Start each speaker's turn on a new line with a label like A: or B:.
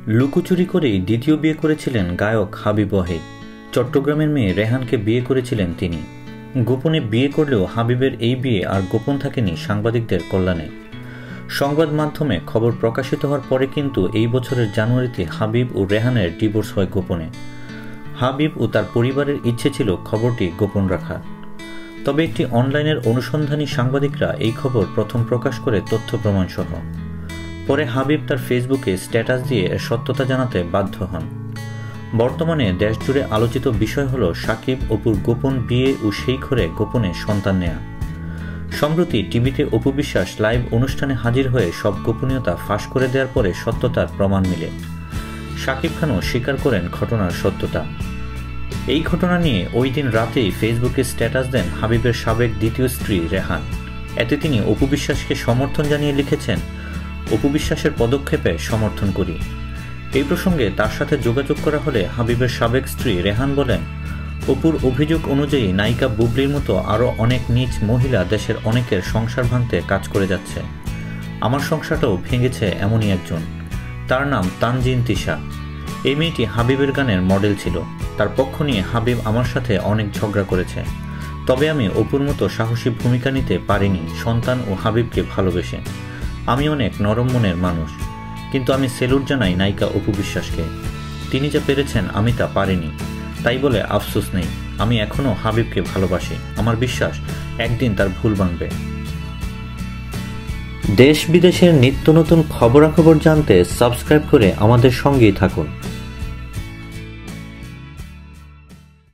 A: লুকোচুরি করেই দ্বিতীয় বিয়ে করেছিলেন গায়ক হাবিব ওয়াহিদ। চট্টগ্রামের মেয়ে রেহানকে বিয়ে করেছিলেন তিনি। গোপনে বিয়ে করলেও হাবিবের এই বিয়ে আর গোপন থাকেনি সাংবাদিকদের কল্যাণে। সংবাদ মাধ্যমে খবর প্রকাশিত হওয়ার পরে কিন্তু এই বছরের জানুয়ারিতে হাবিব ও রেহানের ডিভোর্স হয় গোপনে। হাবিব ও তার পরিবারের ইচ্ছে ছিল খবরটি গোপন রাখার। তবে একটি অনলাইনের অনুসন্ধানী সাংবাদিকরা এই খবর প্রথম প্রকাশ করে তথ্য প্রমাণ সহ। পরে হাবিব তার ফেসবুকে স্ট্যাটাস দিয়ে এর সত্যতা জানাতে বাধ্য হন। বর্তমানে দেশজুড়ে আলোচিত বিষয় হল সাকিব অপুর গোপন বিয়ে ও সেই ঘরে গোপনে সন্তান নেয়া। সম্প্রতি টিভিতে অপু বিশ্বাস লাইভ অনুষ্ঠানে হাজির হয়ে সব গোপনীয়তা ফাঁস করে দেওয়ার পরে সত্যতার প্রমাণ মিলে। সাকিব খানও স্বীকার করেন ঘটনার সত্যতা। এই ঘটনা নিয়ে ওই দিন রাতেই ফেসবুকে স্ট্যাটাস দেন হাবিবের সাবেক দ্বিতীয় স্ত্রী রেহান। এতে তিনি অপু বিশ্বাসকে সমর্থন জানিয়ে লিখেছেন, অপু বিশ্বাসের পদক্ষেপে সমর্থন করি। এই প্রসঙ্গে তার সাথে যোগাযোগ করা হলে হাবিবের সাবেক স্ত্রী রেহান বলেন, অপুর অভিযোগ অনুযায়ী নায়িকা বুবলির মতো আরও অনেক নিচ মহিলা দেশের অনেকের সংসার ভাঙতে কাজ করে যাচ্ছে। আমার সংসারটাও ভেঙেছে এমনই একজন। তার নাম তানজিন তিশা। এই মেয়েটি হাবিবের গানের মডেল ছিল। তার পক্ষ নিয়ে হাবিব আমার সাথে অনেক ঝগড়া করেছে। তবে আমি অপুর মতো সাহসী ভূমিকা নিতে পারিনি সন্তান ও হাবিবকে ভালোবেসে। আমি অনেক নরম মনের মানুষ, কিন্তু আমি সেলুট জানাই নায়িকা অপু বিশ্বাসকে। তিনি যা পেরেছেন আমি তা পারিনি, তাই বলে আফসোস নেই। আমি এখনও হাবিবকে ভালোবাসি। আমার বিশ্বাস একদিন তার ভুল ভাঙবে। দেশ বিদেশের নিত্য নতুন খবরাখবর জানতে সাবস্ক্রাইব করে আমাদের সঙ্গেই থাকুন।